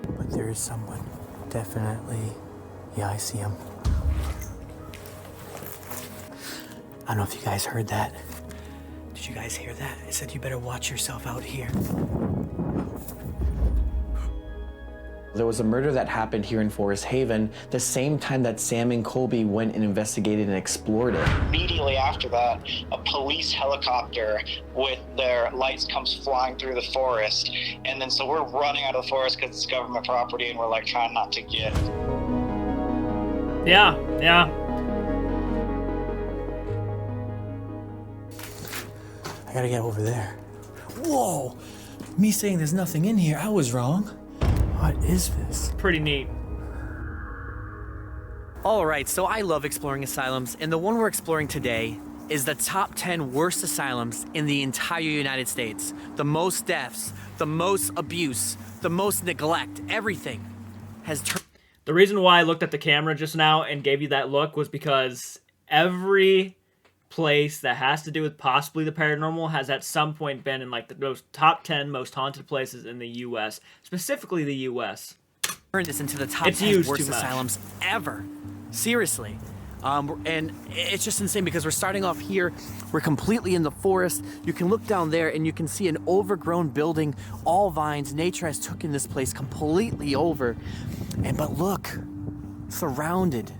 But there is someone. Definitely. Yeah, I see him. I don't know if you guys heard that. Did you guys hear that? It said you better watch yourself out here. There was a murder that happened here in Forest Haven the same time that Sam and Colby went and investigated and explored it. Immediately after that, a police helicopter with their lights comes flying through the forest. And then so we're running out of the forest because it's government property and we're like trying not to get. Yeah. I gotta get over there. Whoa! Me saying there's nothing in here, I was wrong. What is this? Pretty neat. All right, so I love exploring asylums, and the one we're exploring today is the top 10 worst asylums in the entire United States. The most deaths, the most abuse, the most neglect, everything has turned. The reason why I looked at the camera just now and gave you that look was because every place that has to do with possibly the paranormal has at some point been in like the most top 10 most haunted places in the U.S., specifically the U.S. Turn this into the top It's 10 used worst too much. asylums ever. Seriously. And it's just insane because we're starting off here. We're completely in the forest. You can look down there and you can see an overgrown building, all vines. Nature has taken this place completely over. But look, surrounded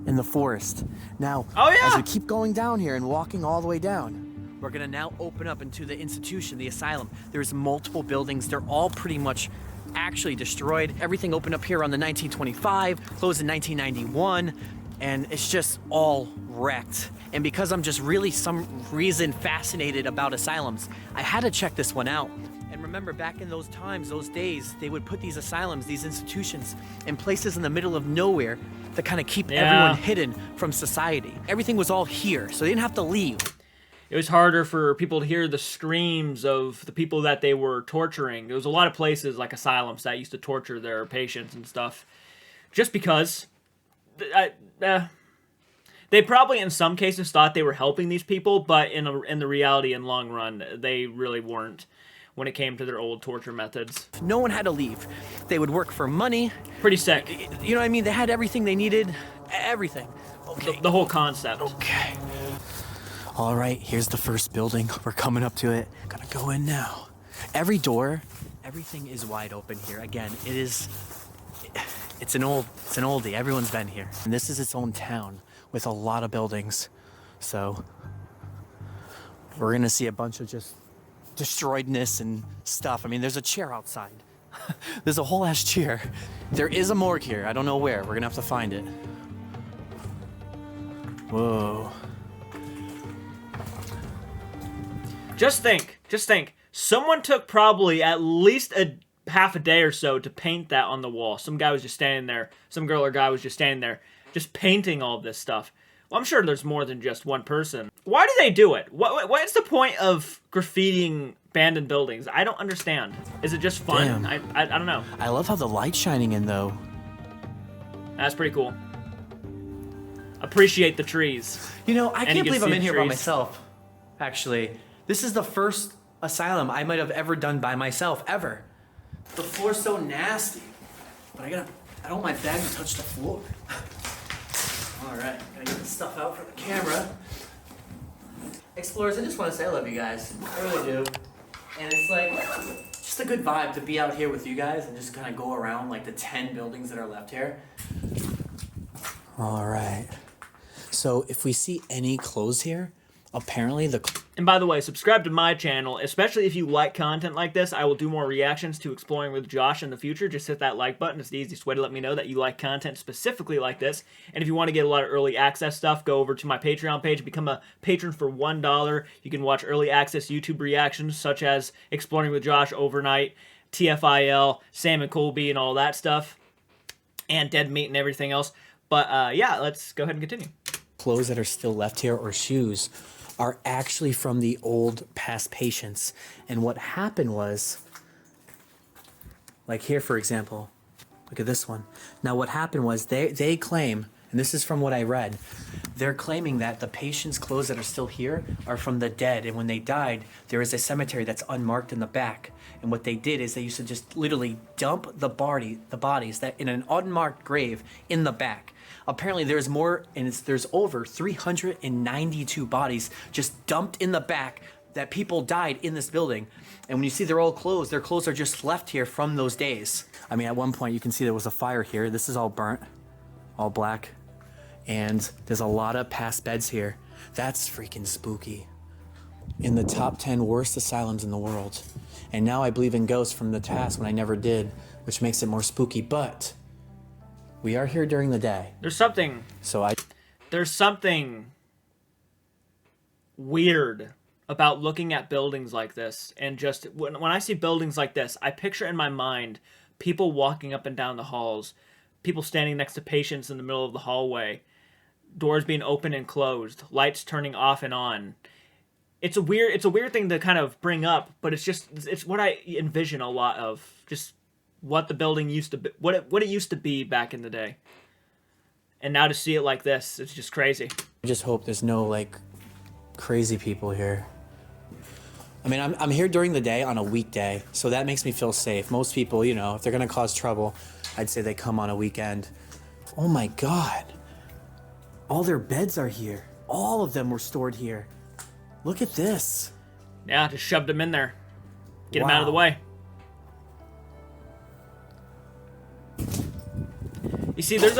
in the forest. Now, as we keep going down here and walking all the way down, we're gonna now open up into the institution, the asylum. There's multiple buildings. They're all pretty much actually destroyed. Everything opened up here on the 1925, closed in 1991, and it's just all wrecked. And because I'm just really some reason fascinated about asylums, I had to check this one out. And remember, back in those times, those days, they would put these asylums, these institutions, in places in the middle of nowhere to kind of keep everyone hidden from society. Everything was all here, so they didn't have to leave. It was harder for people to hear the screams of the people that they were torturing. There was a lot of places like asylums that used to torture their patients and stuff, just because they probably in some cases thought they were helping these people, but in the reality and long run, they really weren't when it came to their old torture methods. No one had to leave. They would work for money. Pretty sick. You know what I mean? They had everything they needed. Everything. Okay. The whole concept. Okay. All right, here's the first building. We're coming up to it. Gonna go in now. Every door, everything is wide open here. Again, it's an oldie. Everyone's been here. And this is its own town with a lot of buildings. So we're gonna see a bunch of just destroyedness and stuff. I mean, there's a chair outside. There's a whole ass chair. There is a morgue here. I don't know where. We're gonna have to find it. Whoa. Just think. Someone took probably at least a half a day or so to paint that on the wall. Some guy was just standing there. Some girl or guy was just standing there, just painting all this stuff. Well, I'm sure there's more than just one person. Why do they do it? What's the point of graffitiing abandoned buildings? I don't understand. Is it just fun? Damn. I don't know. I love how the light's shining in, though. That's pretty cool. Appreciate the trees. You know, I And you can't can believe I'm see in the here by trees. myself. Actually, this is the first asylum I might have ever done by myself, ever. The floor's so nasty. But I don't want my bag to touch the floor. All right, gotta get the stuff out for the camera. Explorers, I just want to say I love you guys. I really do. And it's like, just a good vibe to be out here with you guys and just kind of go around like the 10 buildings that are left here. All right. So if we see any clothes here, apparently And by the way, subscribe to my channel, especially if you like content like this. I will do more reactions to Exploring with Josh in the future. Just hit that like button. It's the easiest way to let me know that you like content specifically like this. And if you want to get a lot of early access stuff, go over to my Patreon page. Become a patron for $1. You can watch early access YouTube reactions such as Exploring with Josh Overnight, TFIL, Sam and Colby, and all that stuff. And Dead Meat and everything else. But yeah, let's go ahead and continue. clothes that are still left here or shoes are actually from the old past patients. And what happened was, like here, for example, look at this one. Now what happened was they claim, and this is from what I read. They're claiming that the patients' clothes that are still here are from the dead, and when they died, there is a cemetery that's unmarked in the back. And what they did is they used to just literally dump the bodies that in an unmarked grave in the back. Apparently there's more, and there's over 392 bodies just dumped in the back that people died in this building. And when you see their old clothes, their clothes are just left here from those days. I mean, at one point you can see there was a fire here. This is all burnt, all black. And there's a lot of past beds here. That's freaking spooky. In the top 10 worst asylums in the world. And now I believe in ghosts from the past when I never did, which makes it more spooky, but we are here during the day. There's something weird about looking at buildings like this, and just when I see buildings like this, I picture in my mind people walking up and down the halls, people standing next to patients in the middle of the hallway, doors being open and closed, lights turning off and on. It's a weird thing to kind of bring up, but it's what I envision a lot of, just what the building used to be, what it used to be back in the day. And now to see it like this, it's just crazy. I just hope there's no like crazy people here. I mean, I'm here during the day on a weekday, so that makes me feel safe. Most people, you know, if they're gonna cause trouble, I'd say they come on a weekend. Oh my God. All their beds are here. All of them were stored here. Look at this. Yeah, just shoved them in there. Get them Wow. out of the way. You see, there's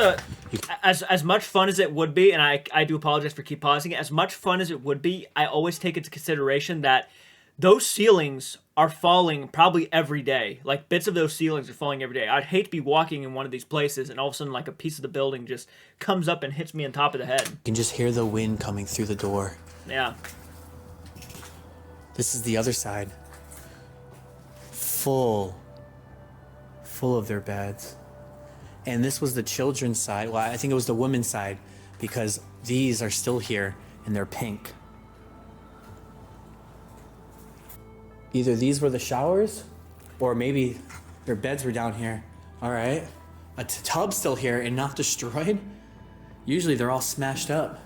as much fun as it would be, and I do apologize for keep pausing it, as much fun as it would be, I always take into consideration that those ceilings are falling probably every day. Like, bits of those ceilings are falling every day. I'd hate to be walking in one of these places and all of a sudden, like, a piece of the building just comes up and hits me on top of the head. You can just hear the wind coming through the door. Yeah. This is the other side. Full of their beds. And this was the children's side. Well, I think it was the women's side, because these are still here and they're pink. Either these were the showers, or maybe their beds were down here. All right. A tub still here and not destroyed. Usually they're all smashed up.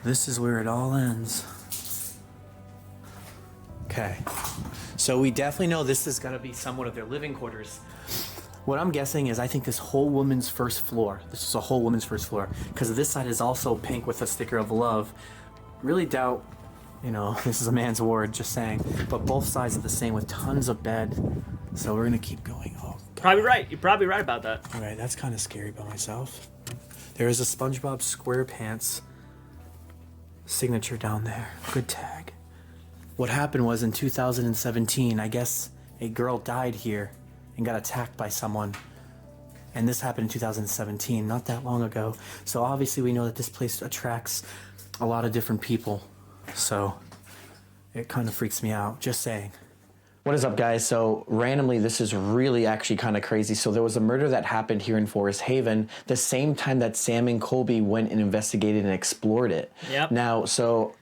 This is where it all ends. Okay. So we definitely know this is gonna be somewhat of their living quarters. What I'm guessing is I think this whole woman's first floor. This is a whole woman's first floor, because this side is also pink with a sticker of love. Really doubt, you know, this is a man's ward, just saying. But both sides are the same with tons of bed. So we're gonna keep going. Oh, God. Probably right. You're probably right about that. All right, that's kind of scary by myself. There is a SpongeBob SquarePants signature down there. Good tag. What happened was in 2017, I guess a girl died here and got attacked by someone. And this happened in 2017, not that long ago. So obviously we know that this place attracts a lot of different people. So it kind of freaks me out, just saying. What is up, guys? So randomly, this is really actually kind of crazy. So there was a murder that happened here in Forest Haven the same time that Sam and Colby went and investigated and explored it. Yep. Now, so...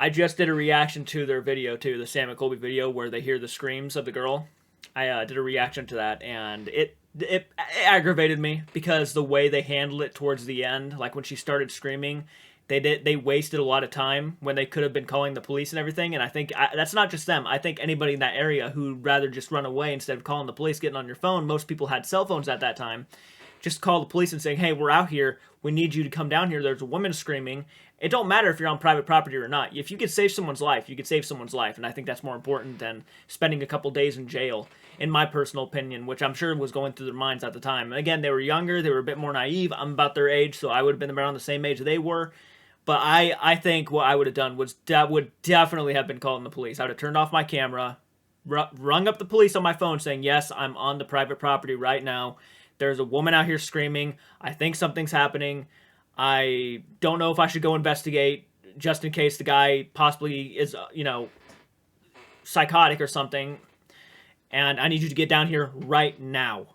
I just did a reaction to their video, too, the Sam and Colby video, where they hear the screams of the girl. I did a reaction to that, and it aggravated me, because the way they handled it towards the end, like when she started screaming, they wasted a lot of time when they could have been calling the police and everything. And I think that's not just them. I think anybody in that area who'd rather just run away instead of calling the police, getting on your phone. Most people had cell phones at that time. Just call the police and saying, hey, we're out here. We need you to come down here. There's a woman screaming. It don't matter if you're on private property or not. If you could save someone's life, you could save someone's life. And I think that's more important than spending a couple days in jail, in my personal opinion, which I'm sure was going through their minds at the time. And again, they were younger. They were a bit more naive. I'm about their age, so I would have been around the same age they were. But I think what I would have done was would definitely have been calling the police. I would have turned off my camera, rung up the police on my phone saying, yes, I'm on the private property right now. There's a woman out here screaming. I think something's happening. I don't know if I should go investigate, just in case the guy possibly is, psychotic or something. And I need you to get down here right now.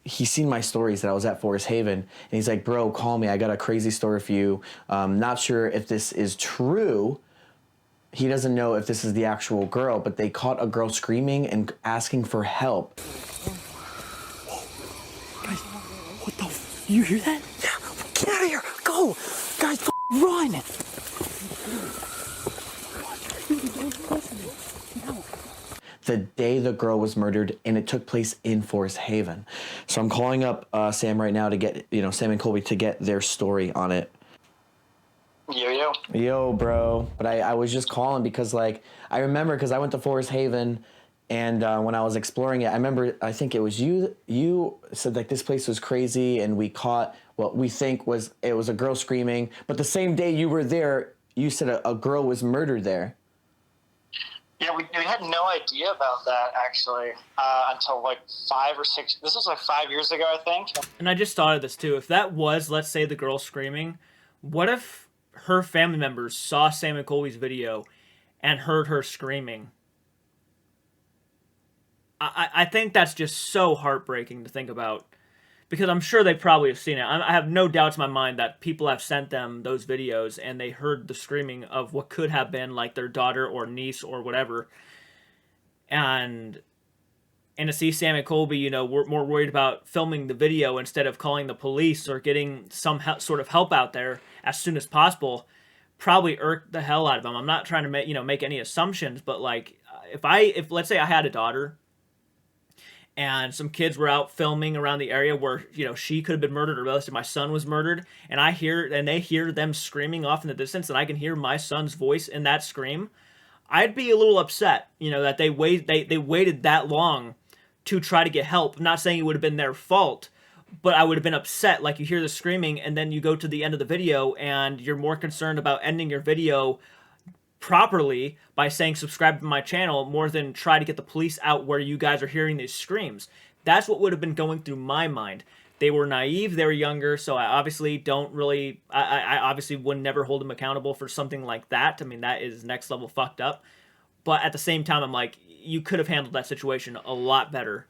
He's seen my stories that I was at Forest Haven, and he's like, bro, call me. I got a crazy story for you. Not sure if this is true. He doesn't know if this is the actual girl, but they caught a girl screaming and asking for help. Guys, what the You hear that? Yeah. Get out of here. Go. Guys, run. The day the girl was murdered, and it took place in Forest Haven. So I'm calling up Sam right now to get, Sam and Colby to get their story on it. Yo, bro. But I was just calling because, I remember because I went to Forest Haven, and when I was exploring it, I remember, I think it was you said, this place was crazy, and we caught what we think was a girl screaming. But the same day you were there, you said a girl was murdered there. Yeah, we had no idea about that, actually, until 5 or 6... This was 5 years ago, I think. And I just thought of this, too. If that was, let's say, the girl screaming, what if her family members saw Sam and Colby's video and heard her screaming? I think that's just so heartbreaking to think about. Because I'm sure they probably have seen it. I have no doubts in my mind that people have sent them those videos and they heard the screaming of what could have been their daughter or niece or whatever. And to see Sam and Colby, we're more worried about filming the video instead of calling the police or getting some sort of help out there as soon as possible, probably irked the hell out of them. I'm not trying to make any assumptions, but if let's say I had a daughter and some kids were out filming around the area where, she could have been murdered, or else my son was murdered, and they hear them screaming off in the distance, and I can hear my son's voice in that scream, I'd be a little upset, that they waited that long to try to get help. I'm not saying it would have been their fault, but I would have been upset. You hear the screaming, and then you go to the end of the video, and you're more concerned about ending your video properly by saying subscribe to my channel more than try to get the police out where you guys are hearing these screams. That's what would have been going through my mind. They were naive, they were younger, so I obviously I obviously would never hold them accountable for something like that. I mean, that is next level fucked up. But at the same time, I'm you could have handled that situation a lot better.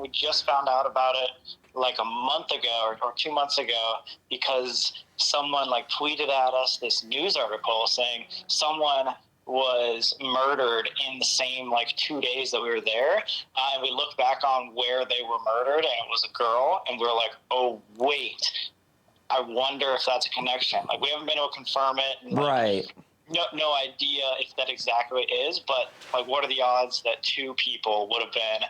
We just found out about it a month ago or 2 months ago because someone tweeted at us this news article saying someone was murdered in the same 2 days that we were there. And we looked back on where they were murdered, and it was a girl, and we were oh, wait, I wonder if that's a connection. We haven't been able to confirm it. And, right. No idea if that exactly is, but what are the odds that two people would have been,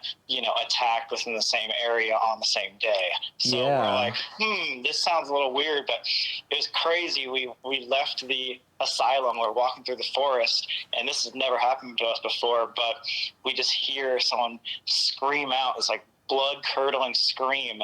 attacked within the same area on the same day? So yeah. We're this sounds a little weird, but it was crazy. We left the asylum. We're walking through the forest, and this has never happened to us before, but we just hear someone scream out. It's blood-curdling scream,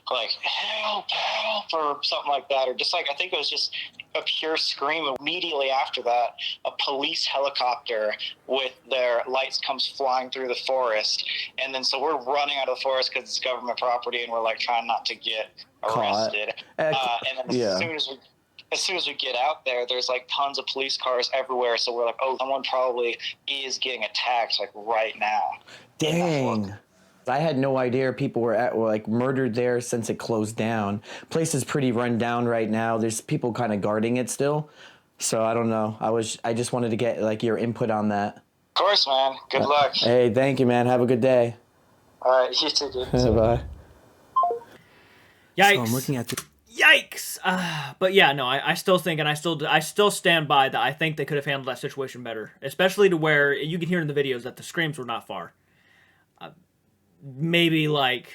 help, help, or something like that, or just I think it was just a pure scream. Immediately after that, a police helicopter with their lights comes flying through the forest, and then so we're running out of the forest because it's government property, and we're trying not to get arrested. And then as soon as we get out there, there's tons of police cars everywhere, so we're oh, someone probably is getting attacked right now. Dang. I had no idea people were murdered there since it closed down. Place is pretty run down right now. There's people kind of guarding it still. So I don't know. I just wanted to get your input on that. Of course, man. Good luck. Hey, thank you, man. Have a good day. All right, you too, dude. Bye. Yikes. So I'm looking at the Yikes! But yeah, no, I still think, and I still stand by that. I think they could have handled that situation better, especially to where you can hear in the videos that the screams were not far. Maybe maybe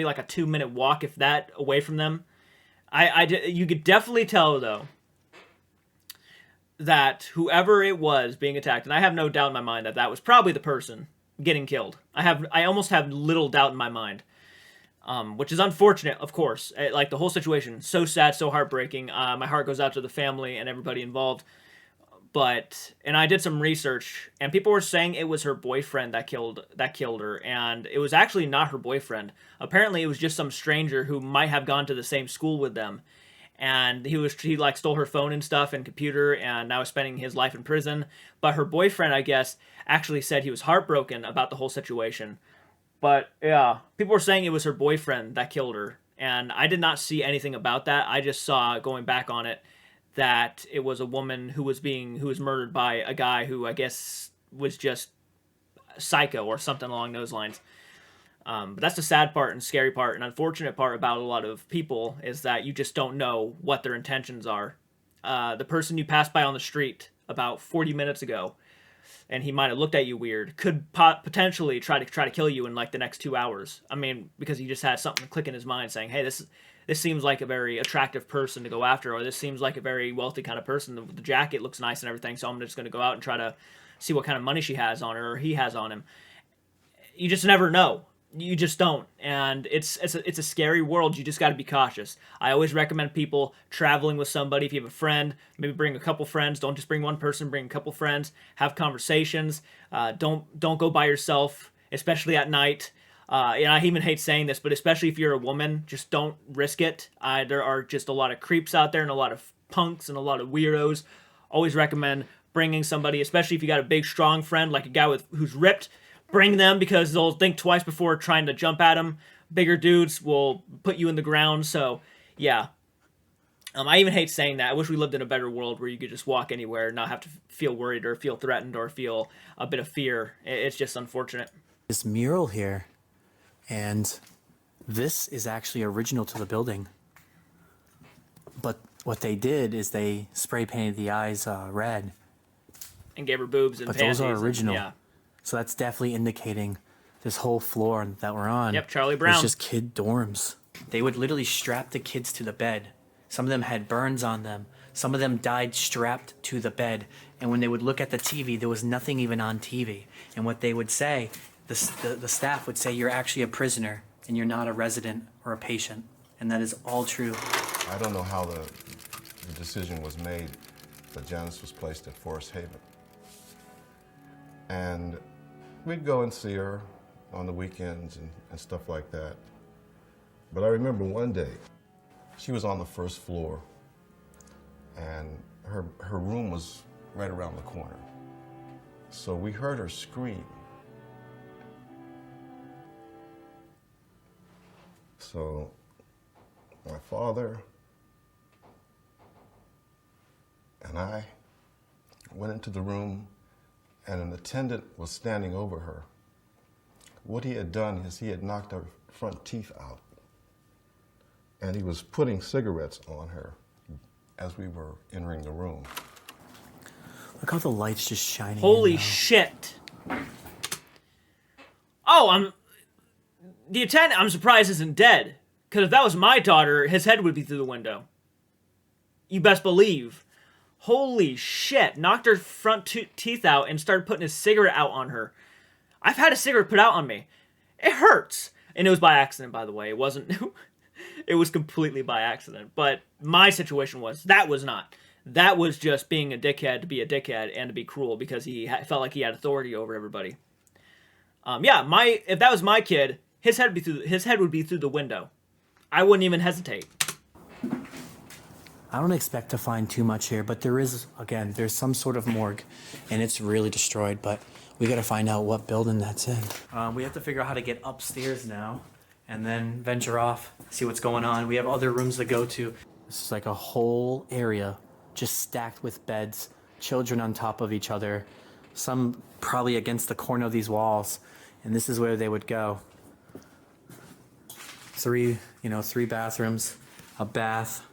a 2-minute walk, if that, away from them. You could definitely tell though that whoever it was being attacked, and I have no doubt in my mind that was probably the person getting killed. I almost have little doubt in my mind, which is unfortunate, of course. The whole situation, so sad, so heartbreaking. My heart goes out to the family and everybody involved. And I did some research, and people were saying it was her boyfriend that killed her, and it was actually not her boyfriend. Apparently, it was just some stranger who might have gone to the same school with them, and he stole her phone and stuff and computer, and now is spending his life in prison. But her boyfriend, I guess, actually said he was heartbroken about the whole situation. But yeah, people were saying it was her boyfriend that killed her, and I did not see anything about that. I just saw, going back on it, that it was a woman who was murdered by a guy who I guess was just psycho or something along those lines. But that's the sad part and scary part and unfortunate part about a lot of people is that you just don't know what their intentions are. The person you passed by on the street about 40 minutes ago, and he might have looked at you weird, could potentially try to kill you in like the next 2 hours. I mean, because he just had something click in his mind saying, hey, this seems like a very attractive person to go after, or this seems like a very wealthy kind of person. The jacket looks nice and everything, so I'm just going to go out and try to see what kind of money she has on her or he has on him. You just never know. You just don't, and it's a scary world. You just got to be cautious. I always recommend people traveling with somebody. If you have a friend, maybe bring a couple friends. Don't just bring one person. Bring a couple friends. Have conversations. Don't go by yourself, especially at night. And I even hate saying this, but especially if you're a woman, just don't risk it. There are just a lot of creeps out there and a lot of punks and a lot of weirdos. Always recommend bringing somebody, especially if you got a big, strong friend like a guy who's ripped. Bring them because they'll think twice before trying to jump at them. Bigger dudes will put you in the ground. So, yeah. I even hate saying that. I wish we lived in a better world where you could just walk anywhere and not have to feel worried or feel threatened or feel a bit of fear. It's just unfortunate. This mural here, and this is actually original to the building. But what they did is they spray painted the eyes red. And gave her boobs and But panties. those are original. Yeah. So that's definitely indicating this whole floor that we're on. Yep, Charlie Brown. It's just kid dorms. They would literally strap the kids to the bed. Some of them had burns on them. Some of them died strapped to the bed. And when they would look at the TV, there was nothing even on TV. And what they would say, the staff would say, you're actually a prisoner and you're not a resident or a patient. And that is all true. I don't know how the decision was made that Janice was placed at Forest Haven. And we'd go and see her on the weekends and stuff like that. But I remember one day, she was on the first floor, and her room was right around the corner. So we heard her scream. So my father and I went into the room, and an attendant was standing over her. What he had done is he had knocked her front teeth out, and he was putting cigarettes on her as we were entering the room. Look how the light's just shining. Holy shit. Oh, the attendant, I'm surprised isn't dead. Because if that was my daughter, his head would be through the window. You best believe. Holy shit. Knocked her front teeth out and started putting his cigarette out on her. I've had a cigarette put out on me. It hurts. And it was by accident, by the way. It wasn't... It was completely by accident. But my situation that was not. That was just being a dickhead to be a dickhead and to be cruel because he felt like he had authority over everybody. If that was my kid, his head would be through the window. I wouldn't even hesitate. I don't expect to find too much here, but there's some sort of morgue, and it's really destroyed, but we gotta find out what building that's in. We have to figure out how to get upstairs now, and then venture off, see what's going on. We have other rooms to go to. This is like a whole area just stacked with beds, children on top of each other, some probably against the corner of these walls, and this is where they would go. Three bathrooms, a bath,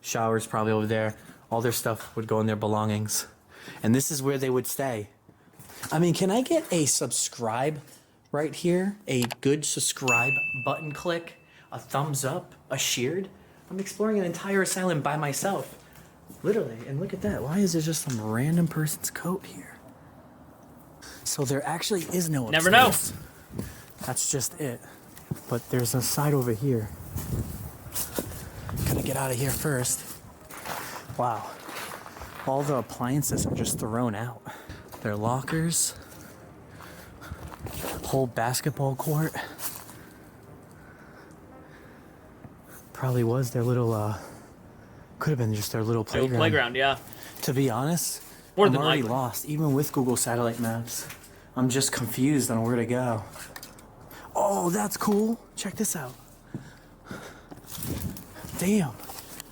showers probably over there. All their stuff would go in their belongings. And this is where they would stay. I mean, can I get a subscribe right here? A good subscribe button click, a thumbs up, a shared? I'm exploring an entire asylum by myself. Literally, and look at that. Why is there just some random person's coat here? So there actually is no upstairs. Never know. That's just it. But there's a side over here. Gotta get out of here first. Wow. All the appliances are just thrown out. Their lockers. Whole basketball court. Probably was their little, could have been just their little playground. Playground, yeah. To be honest, More I'm than already likely. lost, even with Google satellite maps. I'm just confused on where to go. Oh, that's cool. Check this out. Damn.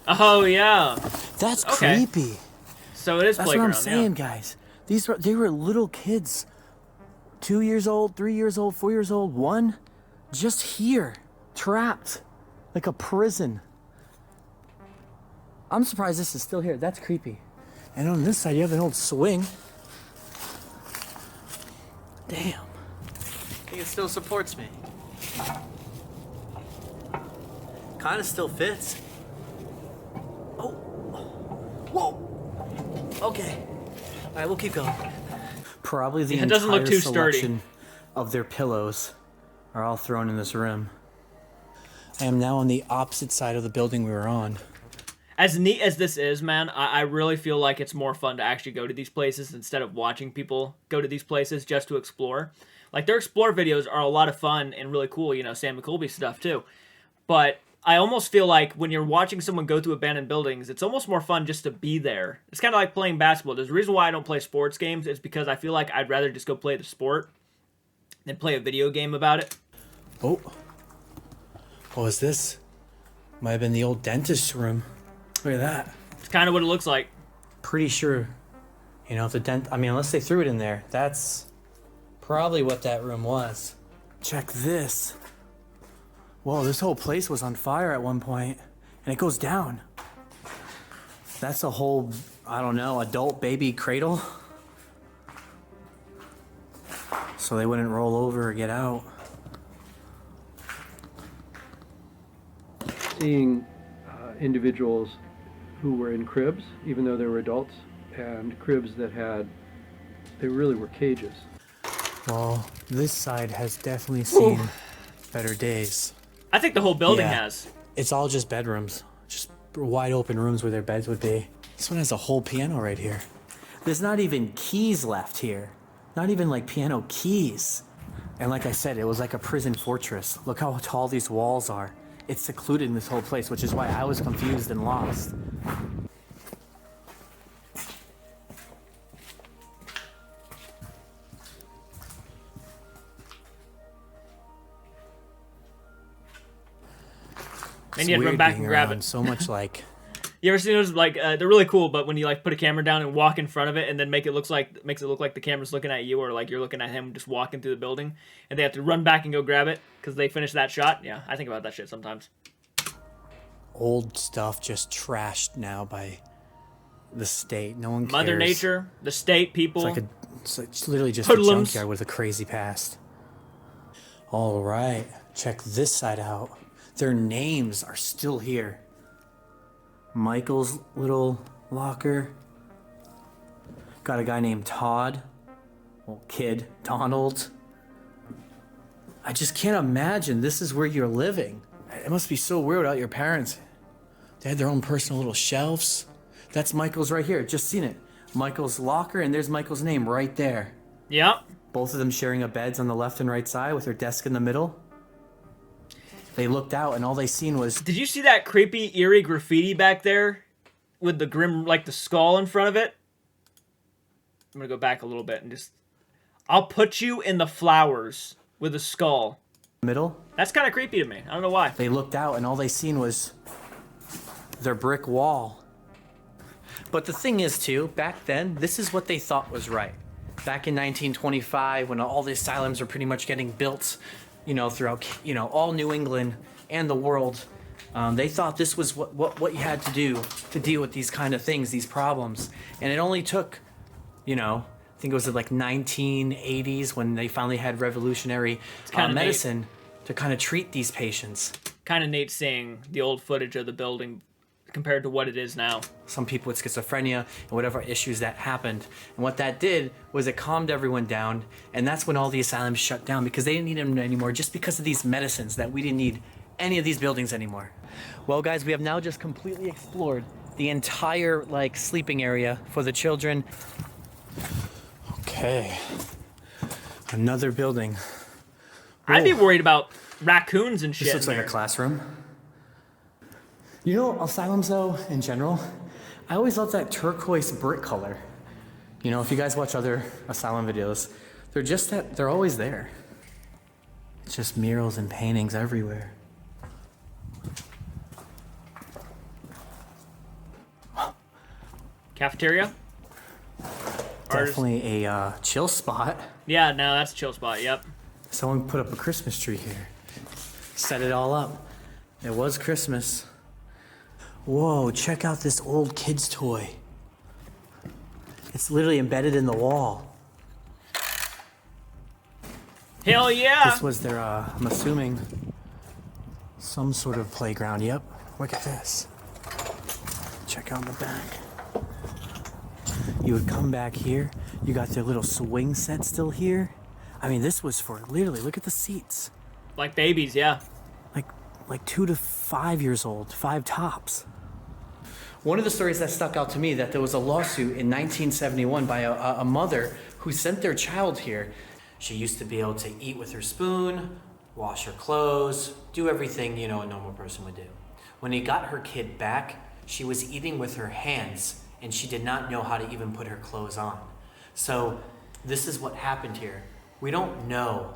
Oh, yeah. That's Okay. creepy. So it is That's playground, what I'm saying, guys. They were little kids. 2 years old, 3 years old, 4 years old, 1. just here, trapped, like a prison. I'm surprised this is still here. That's creepy. And on this side, you have an old swing. Damn. I think it still supports me. Kind of still fits. Oh. Whoa. Okay. All right, we'll keep going. Probably the It doesn't look entire too sturdy. selection of their pillows are all thrown in this room. I am now on the opposite side of the building we were on. As neat as this is, man, I really feel like it's more fun to actually go to these places instead of watching people go to these places just to explore. Like, their explore videos are a lot of fun and really cool, you know, Sam and Colby stuff too. But I almost feel like when you're watching someone go through abandoned buildings, it's almost more fun just to be there. It's kind of like playing basketball. There's a reason why I don't play sports games. It's because I feel like I'd rather just go play the sport than play a video game about it. Oh. What was this? Might have been the old dentist's room. Look at that. It's kind of what it looks like. Pretty sure, you know, if the I mean, unless they threw it in there, that's probably what that room was. Check this. Whoa, this whole place was on fire at one point, and it goes down. That's a whole, I don't know, adult baby cradle. So they wouldn't roll over or get out. Seeing individuals who were in cribs, even though they were adults, and cribs that they really were cages. Well, this side has definitely seen better days. I think the whole building Yeah. has. It's all just bedrooms, just wide open rooms where their beds would be. This one has a whole piano right here. There's not even keys left here. Not even like piano keys. And like I said, it was like a prison fortress. Look how tall these walls are. It's secluded in this whole place, which is why I was confused and lost. And you had to run back and grab it. So much like You ever seen those? Like, they're really cool, but when you like put a camera down and walk in front of it, and then makes it look like the camera's looking at you, or like you're looking at him just walking through the building, and they have to run back and go grab it because they finished that shot. Yeah, I think about that shit sometimes. old stuff just trashed now by the state. No one cares. Mother Nature, the state, people. It's literally just Hoodlums. a junkyard with a crazy past. All right, check this side out. Their names are still here. Michael's little locker. Got a guy named Todd. Well, kid, Donald. I just can't imagine this is where you're living. It must be so weird without your parents. They had their own personal little shelves. That's Michael's right here, just seen it. Michael's locker, and there's Michael's name right there. Yep. Both of them sharing a beds on the left and right side with their desk in the middle. They looked out and all they seen was... Did you see that creepy, eerie graffiti back there? With the grim, like the skull in front of it? I'm gonna go back a little bit and just... I'll put you in the flowers with a skull. Middle. That's kind of creepy to me. I don't know why. They looked out and all they seen was their brick wall. But the thing is too, back then, this is what they thought was right. Back in 1925, when all the asylums were pretty much getting built, you know, throughout, you know, all New England and the world, they thought this was what you had to do to deal with these kind of things, these problems. And it only took, you know, I think it was like 1980s when they finally had revolutionary medicine to kind of treat these patients. Kind of neat seeing the old footage of the building compared to what it is now. Some people with schizophrenia and whatever issues that happened. And what that did was it calmed everyone down, and that's when all the asylums shut down because they didn't need them anymore just because of these medicines that we didn't need any of these buildings anymore. Well, guys, we have now just completely explored the entire, like, sleeping area for the children. Okay. Another building. I'd be worried about raccoons and shit. This looks like a classroom. You know, asylums, though, in general, I always love that turquoise brick color. You know, if you guys watch other asylum videos, they're always there. It's just murals and paintings everywhere. Cafeteria? Definitely a chill spot. Yeah, no, that's a chill spot, yep. Someone put up a Christmas tree here. set it all up. It was Christmas. Whoa, check out this old kid's toy. It's literally embedded in the wall. Hell yeah! This was their, I'm assuming, some sort of playground. Yep, look at this. Check out the back. You would come back here. You got their little swing set still here. I mean, this was for literally, look at the seats. Like babies, yeah. Like 2 to 5 years old, 5 tops. One of the stories that stuck out to me, that there was a lawsuit in 1971 by a mother who sent their child here. She used to be able to eat with her spoon, wash her clothes, do everything, you know, a normal person would do. When he got her kid back, she was eating with her hands, and she did not know how to even put her clothes on. So this is what happened here. We don't know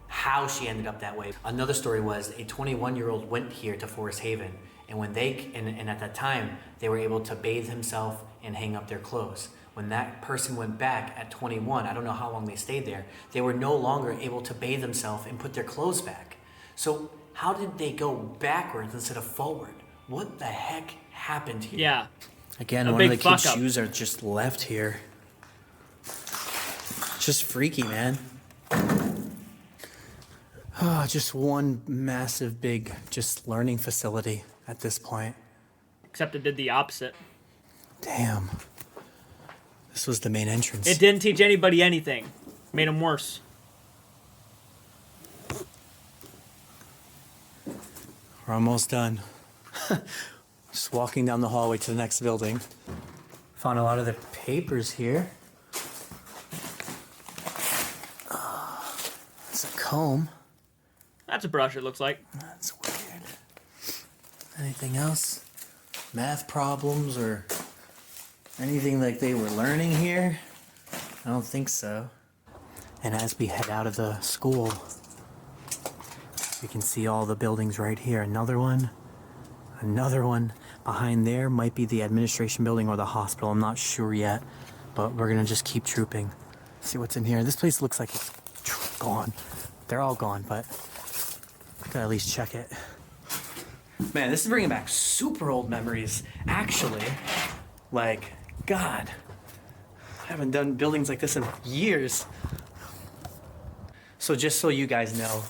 how she ended up that way. Another story was a 21-year-old went here to Forest Haven, and when and at that time, they were able to bathe himself and hang up their clothes. When that person went back at 21, I don't know how long they stayed there, they were no longer able to bathe themselves and put their clothes back. So how did they go backwards instead of forward? What the heck happened here? Yeah. Again, A one of the big kids' fuck up. shoes are just left here. Just freaky, man. Oh, just one massive, big, just learning facility at this point. Except it did the opposite. Damn. This was the main entrance. It didn't teach anybody anything. Made them worse. We're almost done. Just walking down the hallway to the next building. Found a lot of the papers here. It's a comb. That's a brush, it looks like. That's weird. Anything else? Math problems or anything like they were learning here? I don't think so. And as we head out of the school, you can see all the buildings right here. Another one. Behind there might be the administration building or the hospital. I'm not sure yet, but we're gonna just keep trooping. See what's in here. This place looks like it's gone. They're all gone, but I gotta at least check it. Man, this is bringing back super old memories. Actually, like, God, I haven't done buildings like this in years. So just so you guys know,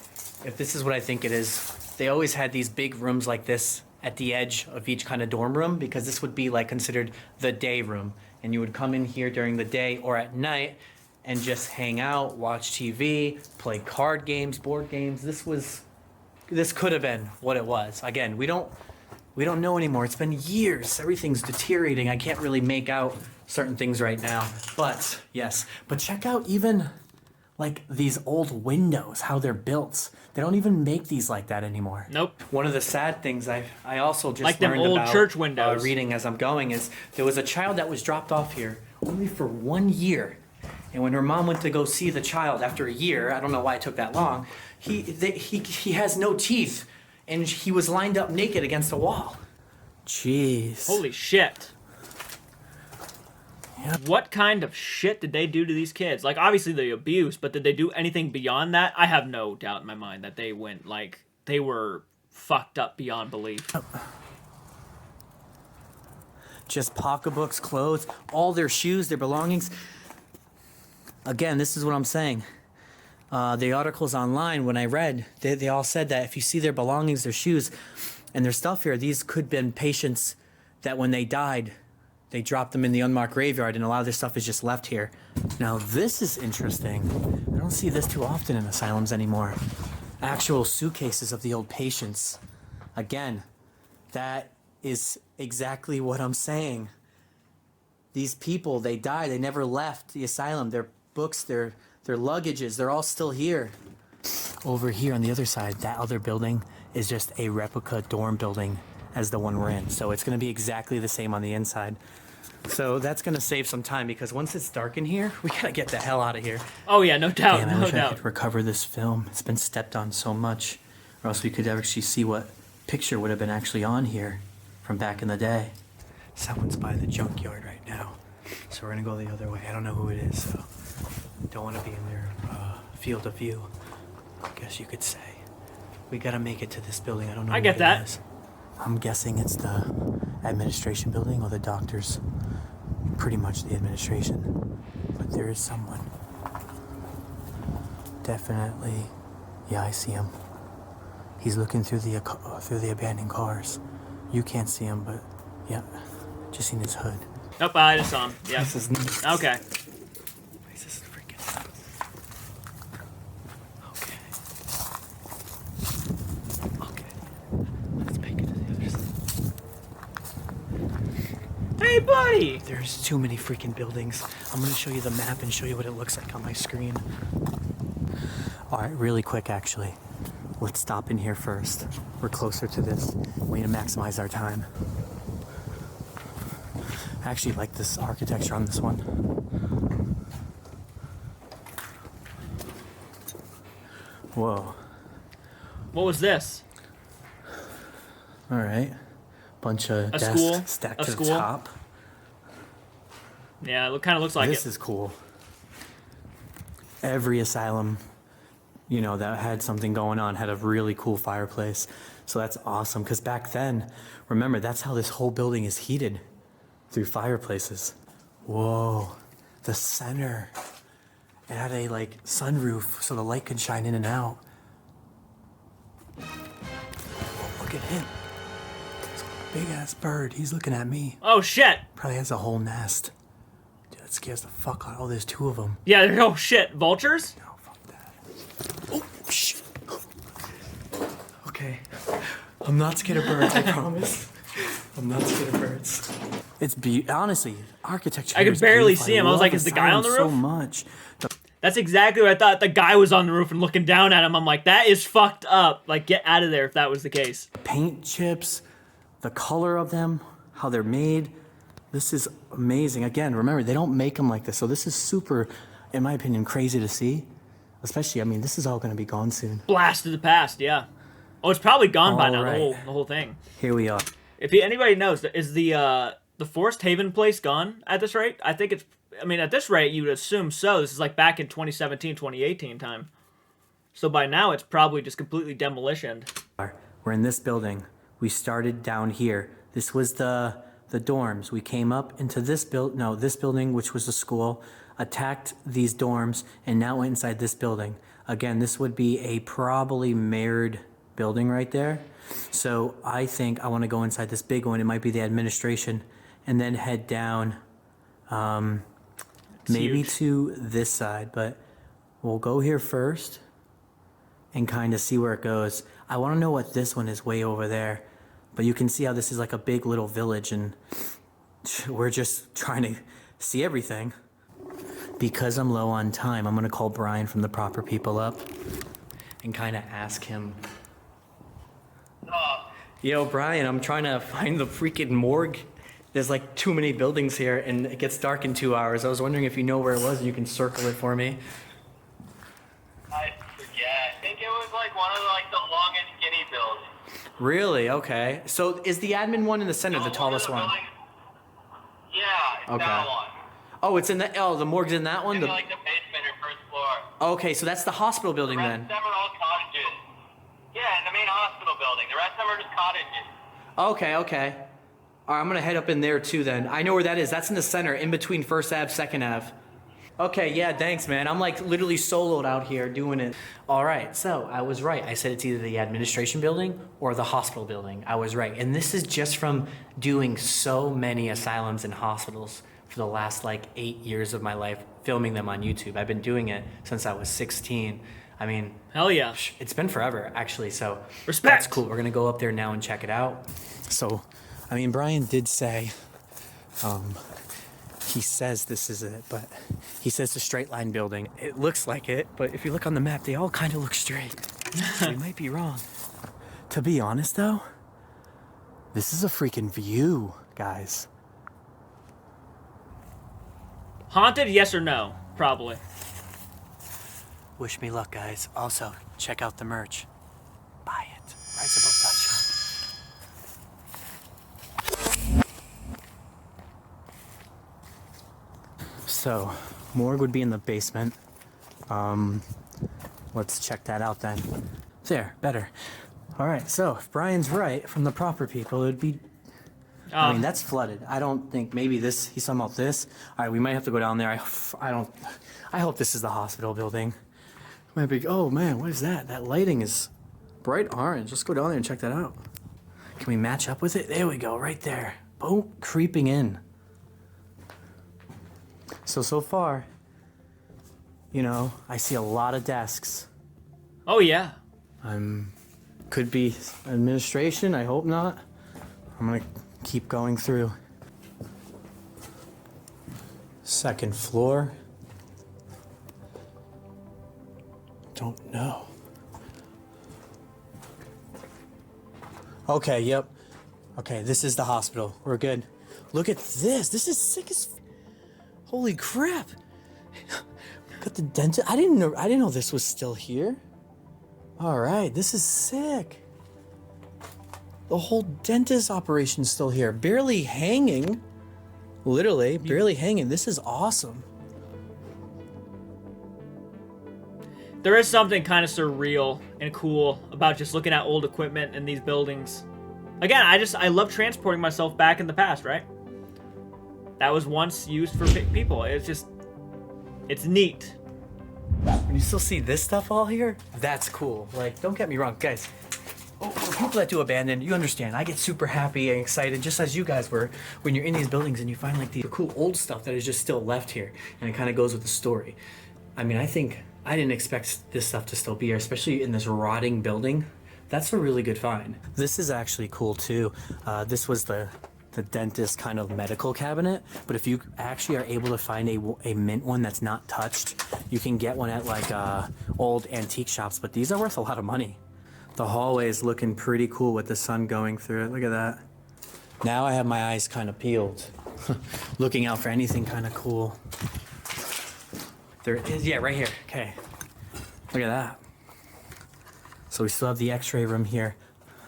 if this is what I think it is, they always had these big rooms like this at the edge of each kind of dorm room, because this would be like considered the day room. And you would come in here during the day or at night and just hang out, watch TV, play card games, board games. This could have been what it was. Again, we don't know anymore. It's been years. Everything's deteriorating. I can't really make out certain things right now. But yes, but check out even like these old windows, how they're built. They don't even make these like that anymore. Nope. One of the sad things I also just Like them learned old about, church windows. reading as I'm going is there was a child that was dropped off here only for 1 year. And when her mom went to go see the child after a year, I don't know why it took that long, he has no teeth, and he was lined up naked against a wall. Jeez. Holy shit. Yep. What kind of shit did they do to these kids? Like, obviously the abuse, but did they do anything beyond that? I have no doubt in my mind that they went, like, they were fucked up beyond belief. Just pocketbooks, clothes, all their shoes, their belongings. Again, this is what I'm saying. The articles online, when I read, they all said that if you see their belongings, their shoes, and their stuff here, these could have been patients that when they died, they dropped them in the unmarked graveyard, and a lot of their stuff is just left here. Now, this is interesting. I don't see this too often in asylums anymore. Actual suitcases of the old patients. Again, that is exactly what I'm saying. These people, they died. They never left the asylum. Their books, their luggages, they're all still here. Over here on the other side, that other building is just a replica dorm building as the one we're in. So it's going to be exactly the same on the inside. So that's going to save some time, because once it's dark in here, we got to get the hell out of here. Oh yeah, no doubt, Damn, I no wish I doubt. could recover this film. It's been stepped on so much, or else we could actually see what picture would have been actually on here from back in the day. Someone's by the junkyard right now, so we're gonna go the other way. I don't know who it is, so don't want to be in their field of view, I guess you could say. We gotta make it to this building. I don't know. I get what that. it is. I'm guessing it's the administration building or the doctors. Pretty much the administration. But there is someone. Definitely. Yeah, I see him. He's looking through the abandoned cars. You can't see him, but yeah, just seen his hood. Nope, I just saw him. Yeah. This is nuts. Okay. This is freaking nuts. Okay. Let's make it to the other side. Hey, buddy! There's too many freaking buildings. I'm gonna show you the map and show you what it looks like on my screen. All right, really quick, actually. Let's stop in here first. We're closer to this. We need to maximize our time. I actually like this architecture on this one. Whoa. What was this? All right. Bunch of A desks school? stacked A to school? the top. Yeah, it kind of looks like This it. is cool. Every asylum, you know, that had something going on had a really cool fireplace. So that's awesome. Because back then, remember, that's how this whole building is heated, through fireplaces. Whoa. The center. It had a, like, sunroof so the light could shine in and out. Whoa, look at him. This big-ass bird. He's looking at me. Oh, shit! Probably has a whole nest. Dude, that scares the fuck out of. Oh, there's two of them. Yeah, oh, shit. Vultures? Oh, fuck that. Oh, shit. Okay. I'm not scared of birds, I promise. I'm not scared of birds. It's honestly, architecture. I could is barely beautiful. see him. I was love like, is the guy on the Asylum roof? So much. That's exactly what I thought. The guy was on the roof and looking down at him. I'm like, that is fucked up. Like, get out of there if that was the case. Paint chips, the color of them, how they're made. This is amazing. Again, remember, they don't make them like this. So this is super, in my opinion, crazy to see. Especially, I mean, this is all going to be gone soon. Blast to the past, yeah. Oh, it's probably gone by now, Alright. the whole thing. Here we are. If anybody knows, is the Forest Haven place gone at this rate? I think it's, I mean, at this rate, you would assume so. This is like back in 2017, 2018 time. So by now, it's probably just completely demolitioned. We're in this building. We started down here. This was the dorms. We came up into this building, which was the school, attacked these dorms, and now went inside this building. Again, this would be a probably mirrored building right there. So I think I want to go inside this big one. It might be the administration, and then head down maybe huge. to this side, but we'll go here first and kind of see where it goes. I want to know what this one is way over there, but you can see how this is like a big little village, and we're just trying to see everything. Because I'm low on time, I'm going to call Brian from the Proper People up and kind of ask him. Yo, Brian, I'm trying to find the freaking morgue. There's like too many buildings here, and it gets dark in 2 hours. I was wondering if you know where it was and you can circle it for me. I forget. I think it was like one of the longest skinny buildings. Really? Okay. So is the admin one in the center, the tallest one? Yeah, it's Okay. that one. Oh, it's in the the morgue's in that one. It's in like the basement or first floor. Okay, so that's the hospital building The rest then. of them are all cottages. Yeah, in the main hospital building. The rest of them are just cottages. Okay. All right, I'm gonna head up in there too then. I know where that is. That's in the center, in between First Ave, Second Ave. Okay, yeah, thanks, man. I'm like literally soloed out here doing it. All right, so I was right. I said it's either the administration building or the hospital building. I was right. And this is just from doing so many asylums and hospitals for the last like 8 years of my life, filming them on YouTube. I've been doing it since I was 16. I mean, Hell yeah. it's been forever, actually, so Respect. that's cool. We're gonna go up there now and check it out. So, I mean, Brian did say, he says this is it, but he says the straight line building. It looks like it, but if you look on the map, they all kind of look straight. So we might be wrong. To be honest, though, this is a freaking view, guys. Haunted, yes or no? Probably. Wish me luck, guys. Also, check out the merch. Buy it. RiseAboveShop. So, morgue would be in the basement. Let's check that out then. There, better. All right, so if Brian's right, from the proper people, it would be... I mean, that's flooded. I don't think maybe this, he's talking about this. All right, we might have to go down there. I hope this is the hospital building. Might be, oh man, what is that? That lighting is bright orange. Let's go down there and check that out. Can we match up with it? There we go, right there. Boom, creeping in. So far, you know, I see a lot of desks. Oh, yeah. Could be administration, I hope not. I'm gonna keep going through. Second floor. Don't know. Okay, yep. Okay, this is the hospital. We're good. Look at this. This is sick as... Holy crap. Got the dentist. I didn't know this was still here. All right, this is sick. The whole dentist operation's still here. Barely hanging. Literally, barely hanging. This is awesome. There is something kind of surreal and cool about just looking at old equipment in these buildings. Again, I love transporting myself back in the past, right? That was once used for people. It's neat. When you still see this stuff all here, that's cool. Like, don't get me wrong, guys. Oh, for people that do abandon, you understand. I get super happy and excited, just as you guys were, when you're in these buildings and you find like the cool old stuff that is just still left here, and it kind of goes with the story. I mean, I didn't expect this stuff to still be here, especially in this rotting building. That's a really good find. This is actually cool too. This was the dentist kind of medical cabinet, but if you actually are able to find a mint one that's not touched, you can get one at like old antique shops, but these are worth a lot of money. The hallway is looking pretty cool with the sun going through it. Look at that. Now I have my eyes kind of peeled, looking out for anything kind of cool. There is, yeah, right here. Okay, look at that. So we still have the x-ray room here.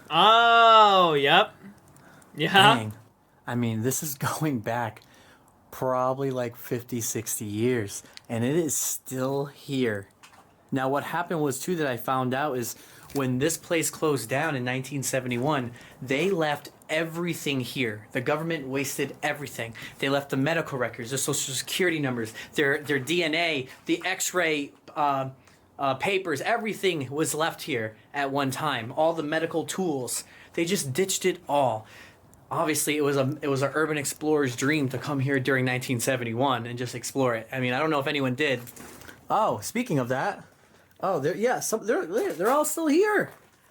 Oh, yep. Yeah. Dang. I mean, this is going back probably like 50, 60 years, and it is still here. Now, what happened was, too, that I found out is when this place closed down in 1971, they left everything here. The government wasted everything. They left the medical records, the social security numbers, their DNA, the x-ray papers, everything was left here at one time. All the medical tools. They just ditched it all. Obviously, it was an urban explorer's dream to come here during 1971 and just explore it. I mean, I don't know if anyone did. Oh, speaking of that, they're all still here.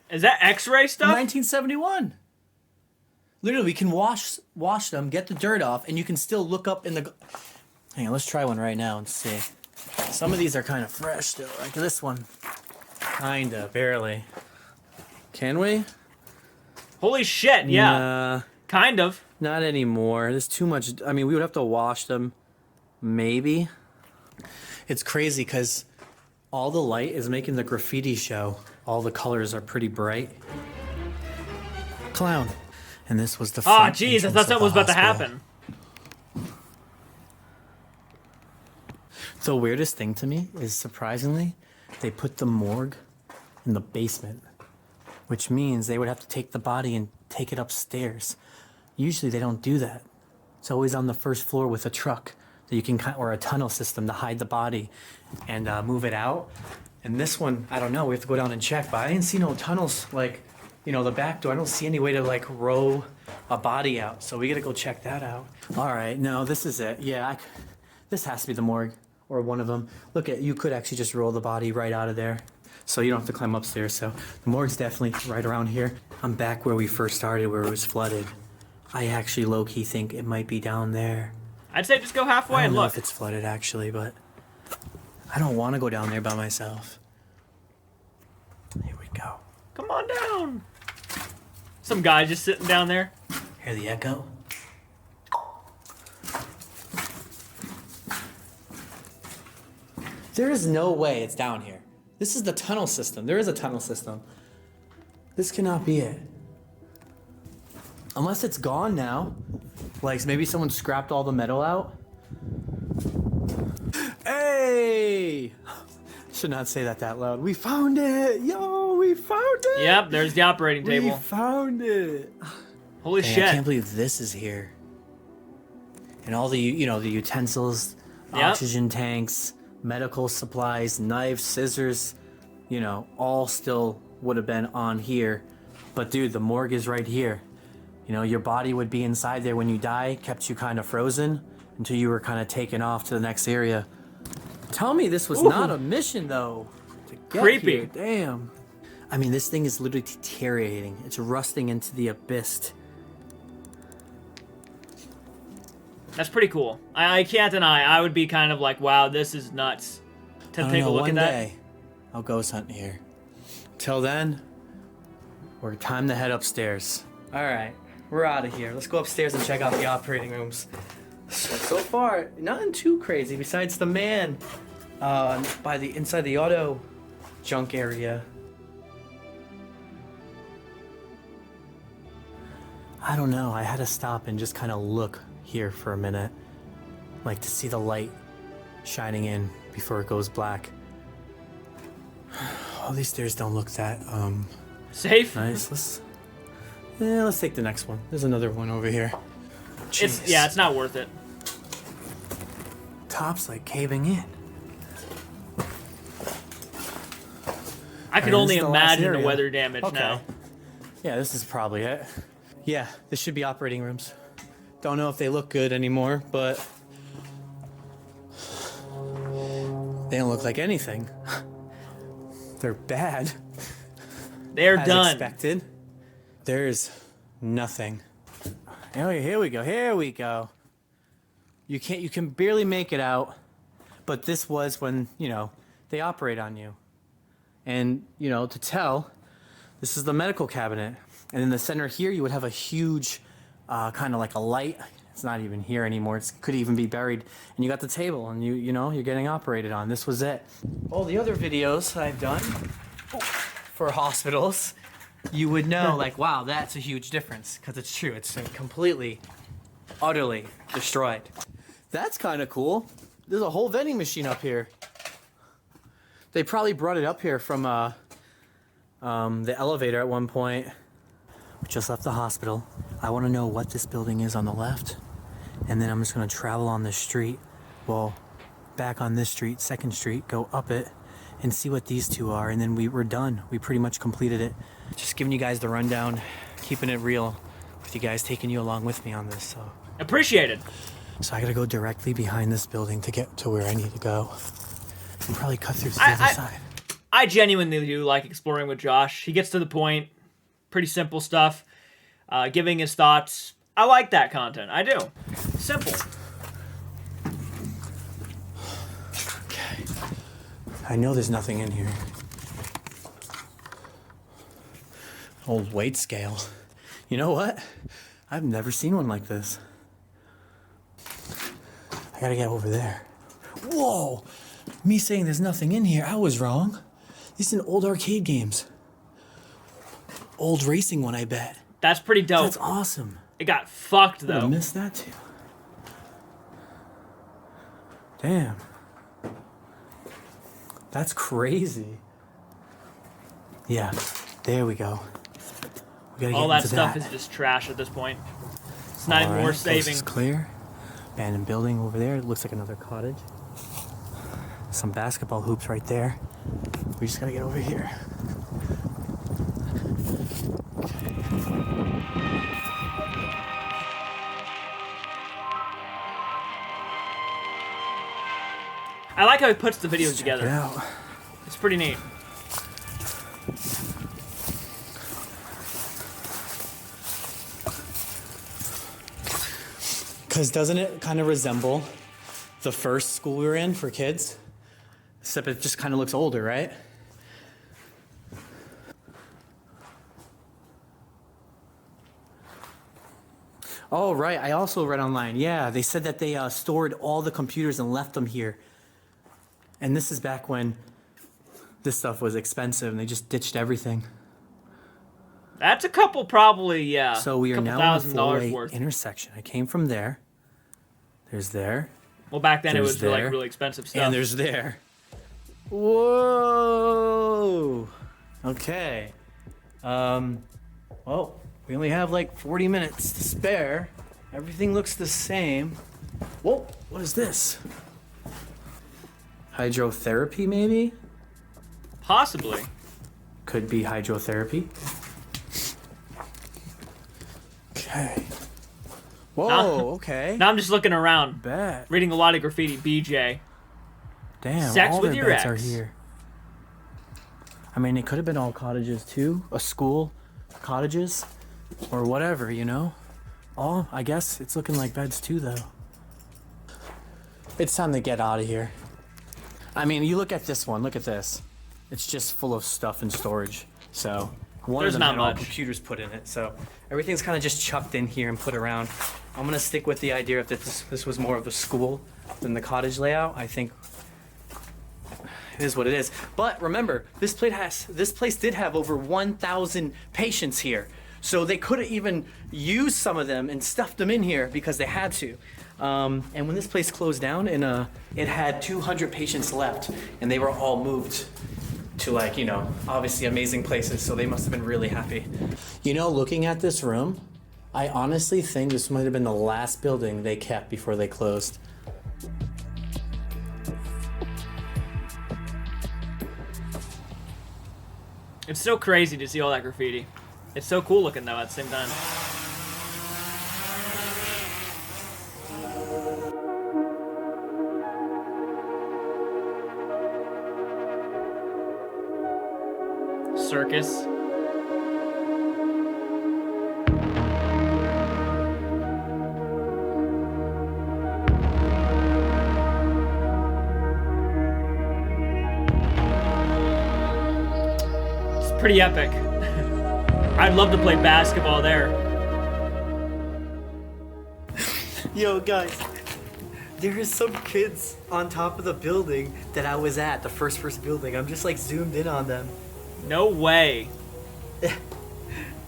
Is that X-ray stuff? 1971. Literally, we can wash them, get the dirt off, and you can still look up in the... Hang on, let's try one right now and see. Some of these are kind of fresh still, like this one. Kinda, barely. Can we? Holy shit, yeah. Nah. Kind of. Not anymore. There's too much. I mean, we would have to wash them. Maybe. It's crazy because all the light is making the graffiti show. All the colors are pretty bright. Clown. And this was the Oh, front jeez, I entrance thought of that the was about to hospital. happen. The weirdest thing to me is, surprisingly, they put the morgue in the basement, which means they would have to take the body and take it upstairs. Usually they don't do that. It's always on the first floor with a truck that you can, or a tunnel system to hide the body and move it out. And this one, I don't know, we have to go down and check, but I didn't see no tunnels, like, you know, the back door. I don't see any way to like row a body out, so we gotta go check that out. All right, no, this is it. Yeah, this has to be the morgue or one of them. Look, you could actually just roll the body right out of there, so you don't have to climb upstairs. So the morgue's definitely right around here. I'm back where we first started, where it was flooded. I actually low-key think it might be down there. I'd say just go halfway I don't and know look. if it's flooded actually, but I don't want to go down there by myself. Here we go. Come on down. Some guy just sitting down there. Hear the echo? There is no way it's down here. This is the tunnel system. There is a tunnel system. This cannot be it. Unless it's gone now. Like maybe someone scrapped all the metal out. Hey! Should not say that loud. We found it! Yo, we we found it. Yep, there's the operating We table. found it. Holy Dang, shit. I can't believe this is here. And all the, you know, the utensils, Yep. oxygen tanks, medical supplies, knives, scissors, you know, all still would have been on here. But dude, the morgue is right here. You know, your body would be inside there when you die, kept you kind of frozen until you were kind of taken off to the next area. Tell me this was not a mission though. To get Creepy. here. Damn. I mean, this thing is literally deteriorating. It's rusting into the abyss. That's pretty cool. I can't deny, I would be kind of like, wow, this is nuts. To I don't take know, a look one at that. day I'll ghost hunt here. Till then, we're time to head upstairs. All right, we're out of here. Let's go upstairs and check out the operating rooms. So far, nothing too crazy besides the man by the inside the auto junk area. I don't know. I had to stop and just kind of look here for a minute, like to see the light shining in before it goes black. All these stairs don't look that Safe? nice. Let's take the next one. There's another one over here. It's Jeez. yeah, it's not worth it. Top's like caving in. I could Alright, only this is the last imagine the area. weather damage Okay. now. Yeah, this is probably it. Yeah, this should be operating rooms. Don't know if they look good anymore, but they don't look like anything. They're bad. They're As done. expected. There's nothing. Oh, here we go. Here we go. You can barely make it out, but this was when, you know, they operate on you. And, you know, to tell, this is the medical cabinet. And in the center here, you would have a huge, kind of like a light. It's not even here anymore. It could even be buried. And you got the table, and you know, you're getting operated on. This was it. All the other videos I've done for hospitals, you would know, like, wow, that's a huge difference. Because it's true. It's completely, utterly destroyed. That's kind of cool. There's a whole vending machine up here. They probably brought it up here from the elevator at one point. We just left the hospital. I want to know what this building is on the left. And then I'm just going to travel on this street. Well, back on this street, 2nd Street, go up it and see what these two are. And then we're done. We pretty much completed it. Just giving you guys the rundown, keeping it real with you guys, taking you along with me on this. Appreciated. So I got to go directly behind this building to get to where I need to go. And probably cut through to the other side. I genuinely do like exploring with Josh. He gets to the point. Pretty simple stuff. Giving his thoughts. I like that content. I do. Simple. Okay. I know there's nothing in here. Old weight scale. You know what? I've never seen one like this. I gotta get over there. Whoa! Me saying there's nothing in here, I was wrong. These are old arcade games. Old racing one, I bet. That's pretty dope. That's awesome. It got fucked, I though. missed that too. Damn. That's crazy. Yeah, there we go. We gotta All get that into stuff that. is just trash at this point. It's not even All right, worth coast saving. is clear. Abandoned building over there. It looks like another cottage. Some basketball hoops right there. We just gotta get over here. I like how he puts the videos Check it together. out. It's pretty neat. Because doesn't it kind of resemble the first school we were in for kids? Except it just kind of looks older, right? Oh, right. I also read online. Yeah, they said that they stored all the computers and left them here. And this is back when this stuff was expensive and they just ditched everything. That's a couple, probably, yeah. So we are couple now in the $1,000 four-way worth. intersection. I came from there. There's there. Well, back then it There's was for like there. really expensive stuff. And there's there. Whoa! Okay. Well, we only have like 40 minutes to spare. Everything looks the same. Whoa, what is this? Hydrotherapy, maybe? Possibly. Could be hydrotherapy. Okay. Whoa, Now- okay. Now I'm just looking around, Bet. reading a lot of graffiti. BJ. Damn, Sex all with their your beds are ex. here. I mean, it could have been all cottages too. A school, cottages, or whatever, you know? All, I guess it's looking like beds too, though. It's time to get out of here. I mean, you look at this one, look at this. It's just full of stuff and storage. So, one There's of them not had all much. computers put in it. So, everything's kind of just chucked in here and put around. I'm gonna stick with the idea of that this was more of a school than the cottage layout. I think it is what it is. But remember, this place did have over 1,000 patients here. So they could have even used some of them and stuffed them in here because they had to. And when this place closed down, it had 200 patients left, and they were all moved to, like, you know, obviously amazing places. So they must have been really happy. You know, looking at this room, I honestly think this might have been the last building they kept before they closed. It's so crazy to see all that graffiti. It's so cool looking though at the same time. Circus. It's pretty epic. I'd love to play basketball there. Yo, guys, there is some kids on top of the building that I was at, the first building. I'm just like zoomed in on them. No way.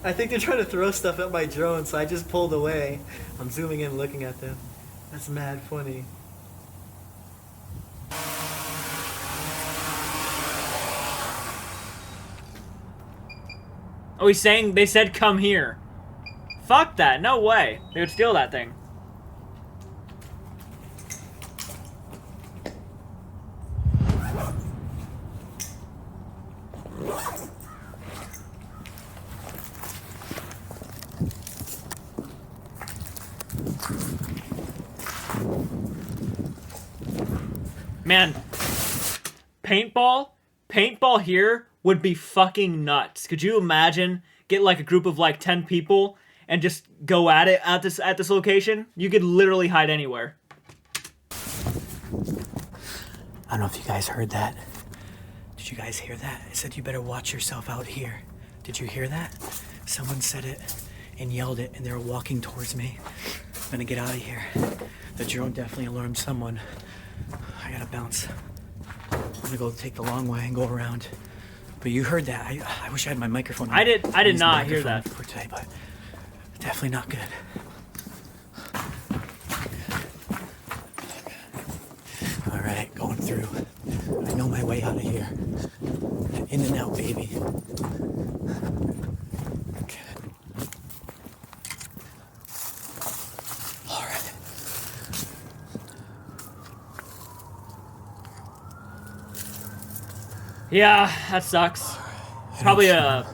I think they're trying to throw stuff at my drone, so I just pulled away. I'm zooming in looking at them. That's mad funny. Oh, he's saying they said come here. Fuck that. No way. They would steal that thing. Man, paintball here would be fucking nuts. Could you imagine get like a group of like 10 people and just go at it at this location? You could literally hide anywhere. I don't know if you guys heard that. Did you guys hear that? It said you better watch yourself out here. Did you hear that? Someone said it and yelled it, and they were walking towards me. I'm gonna get out of here. The drone definitely alarmed someone. I gotta bounce. I'm gonna go take the long way and go around. But you heard that. I wish I had my microphone. I did used the not hear microphone that. for today, but definitely not good. All right, going through. I know my way out of here. In and out, baby. Okay. All right. Yeah, that sucks. Probably the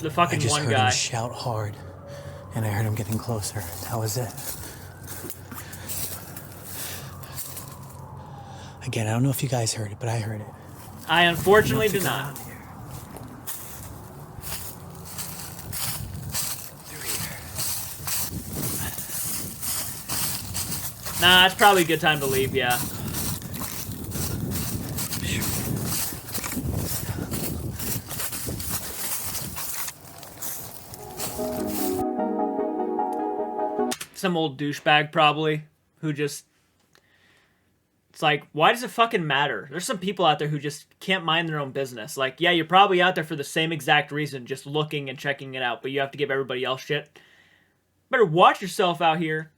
I fucking just one heard guy. him shout hard, and I heard him getting closer. That was it. Again, I don't know if you guys heard it, but I heard it. I unfortunately Enough to did go not. out here. Through here. Nah, it's probably a good time to leave, yeah. Some old douchebag probably, who just... It's like, why does it fucking matter? There's some people out there who just can't mind their own business. Like, yeah, you're probably out there for the same exact reason, just looking and checking it out, but you have to give everybody else shit. Better watch yourself out here.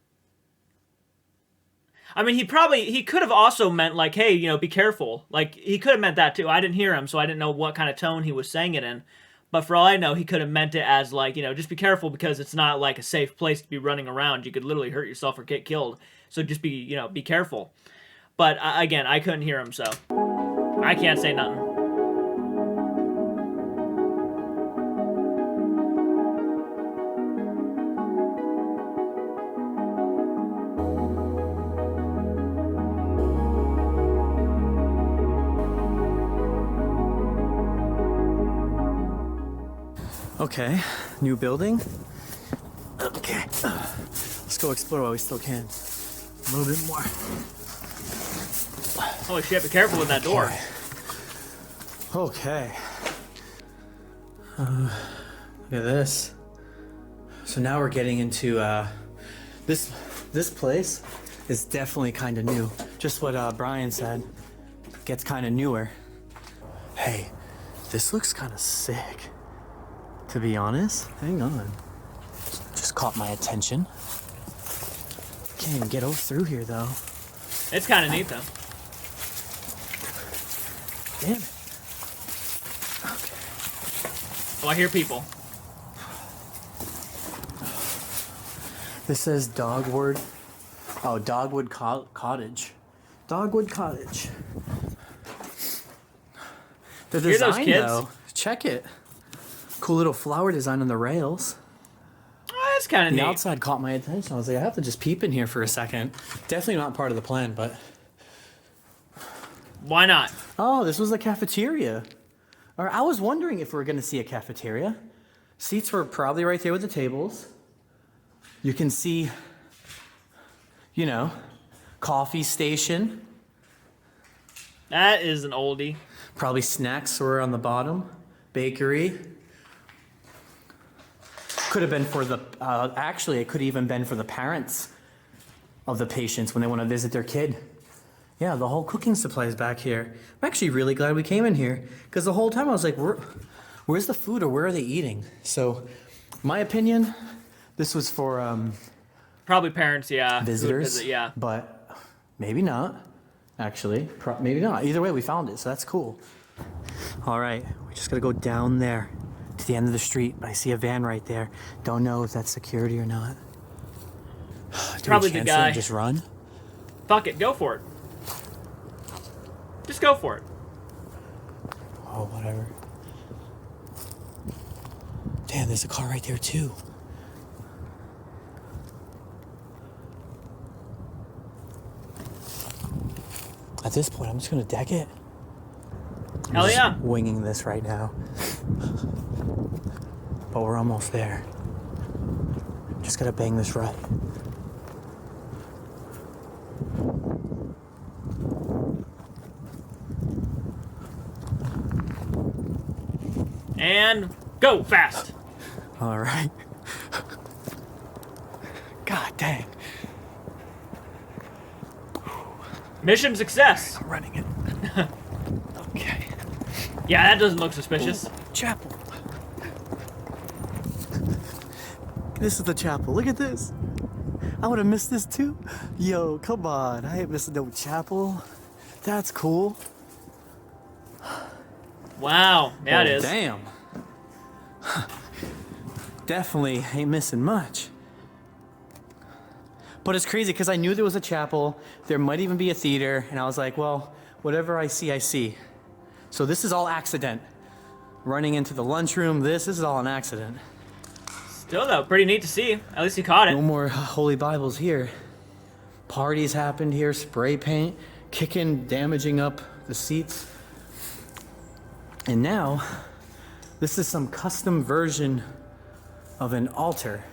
I mean, he could have also meant like, hey, you know, be careful. Like, he could have meant that too. I didn't hear him, so I didn't know what kind of tone he was saying it in. But for all I know, he could have meant it as like, you know, just be careful because it's not like a safe place to be running around. You could literally hurt yourself or get killed. So just be, you know, be careful. But again, I couldn't hear him, so I can't say nothing. Okay, new building. Okay, let's go explore while we still can. A little bit more. Holy shit, be careful with that door. Okay. Look at this. So now we're getting into this place is definitely kind of new. Just what Brian said. Gets kind of newer. Hey, this looks kind of sick. To be honest, hang on. Just caught my attention. Can't even get through here though. It's kind of neat though. Damn it. Oh, I hear people. This says Dogwood. Oh, Dogwood Cottage. Dogwood Cottage. The Hear those design kids? though, check it. Cool little flower design on the rails. Oh, that's kind of The neat. outside caught my attention. I was like, I have to just peep in here for a second. Definitely not part of the plan, but... Why not? Oh, this was the cafeteria. Or I was wondering if we were going to see a cafeteria. Seats were probably right there with the tables. You can see, you know, coffee station. That is an oldie. Probably snacks were on the bottom. Bakery. Could have been for the, actually, it could have even been for the parents of the patients when they want to visit their kid. Yeah, the whole cooking supplies back here. I'm actually really glad we came in here because the whole time I was like, where's the food or where are they eating? So, my opinion, this was for Probably parents, yeah. visitors. Visit, yeah. But maybe not, actually. Maybe not. Either way, we found it, so that's cool. All right, we just got to go down there to the end of the street. I see a van right there. Don't know if that's security or not. Probably the guy. Just run? Fuck it, go for it. Just go for it. Oh, whatever. Damn, there's a car right there too. At this point, I'm just gonna deck it. Hell yeah. Winging this right now. But we're almost there. Just gotta bang this right. And go fast. All right. God dang. Mission success. I'm running it. Okay. Yeah, that doesn't look suspicious. Chapel. This is the chapel. Look at this. I would have missed this too. Yo, come on. I ain't missing no chapel. That's cool. Wow, yeah, it is. Damn. Definitely ain't missing much. But it's crazy because I knew there was a chapel. There might even be a theater. And I was like, well, whatever I see, I see. So this is all accident. Running into the lunchroom, this is all an accident. Still though, pretty neat to see. At least you caught it. No more holy Bibles here. Parties happened here, spray paint, kicking, damaging up the seats. And now, this is some custom version of an altar.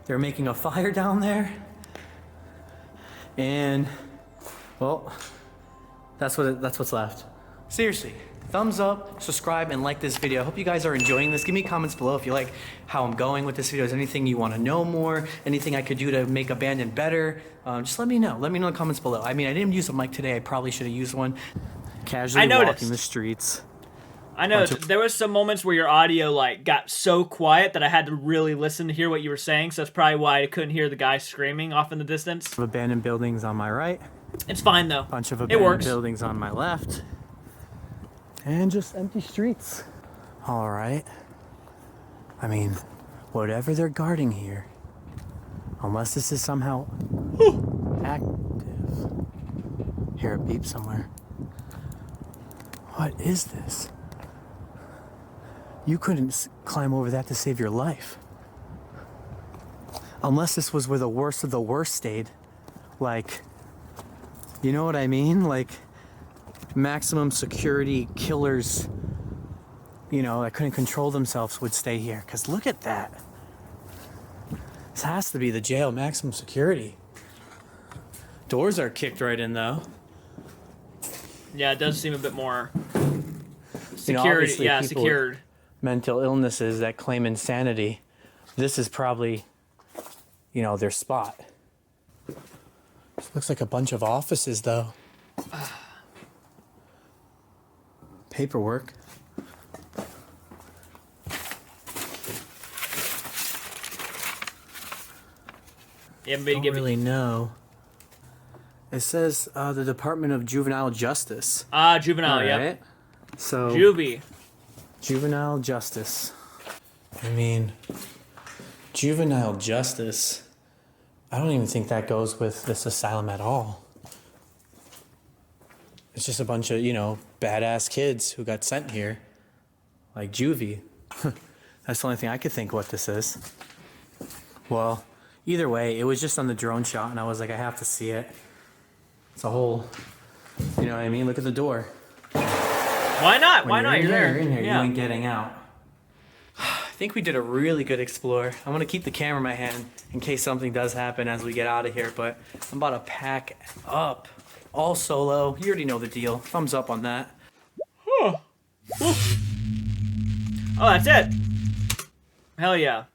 They're making a fire down there. And, well, that's what's left. Seriously, thumbs up, subscribe, and like this video. I hope you guys are enjoying this. Give me comments below if you like how I'm going with this video. Is there anything you want to know more? Anything I could do to make Abandoned better? Just let me know. Let me know in the comments below. I mean, I didn't use a mic today. I probably should have used one. Casually walking the streets. I know there was some moments where your audio like got so quiet that I had to really listen to hear what you were saying. So that's probably why I couldn't hear the guy screaming off in the distance. Abandoned buildings on my right. It's fine though. Bunch of It abandoned works. buildings on my left. And just empty streets. All right. I mean, whatever they're guarding here, unless this is somehow active. Hear a beep somewhere. What is this? You couldn't climb over that to save your life. Unless this was where the worst of the worst stayed. Like, you know what I mean? Like, maximum security killers, you know, that couldn't control themselves would stay here. Because look at that. This has to be the jail, maximum security. Doors are kicked right in, though. Yeah, it does seem a bit more You know, security. obviously Yeah, people secured. with mental illnesses that claim insanity, this is probably, you know, their spot. This looks like a bunch of offices, though. Paperwork. Yeah, Don't really know. It says the Department of Juvenile Justice. Juvenile, All yeah. right. So Juvie. juvenile justice. I mean, juvenile justice. I don't even think that goes with this asylum at all. It's just a bunch of, you know, badass kids who got sent here. Like juvie. That's the only thing I could think what this is. Well, either way, it was just on the drone shot, and I was like, I have to see it. It's a whole, you know what I mean? Look at the door. Why not? Why not? You're there. You're in here. Yeah. You ain't getting out. I think we did a really good explore. I'm gonna keep the camera in my hand in case something does happen as we get out of here, but I'm about to pack up. All solo. You already know the deal. Thumbs up on that. Oh, that's it. Hell yeah.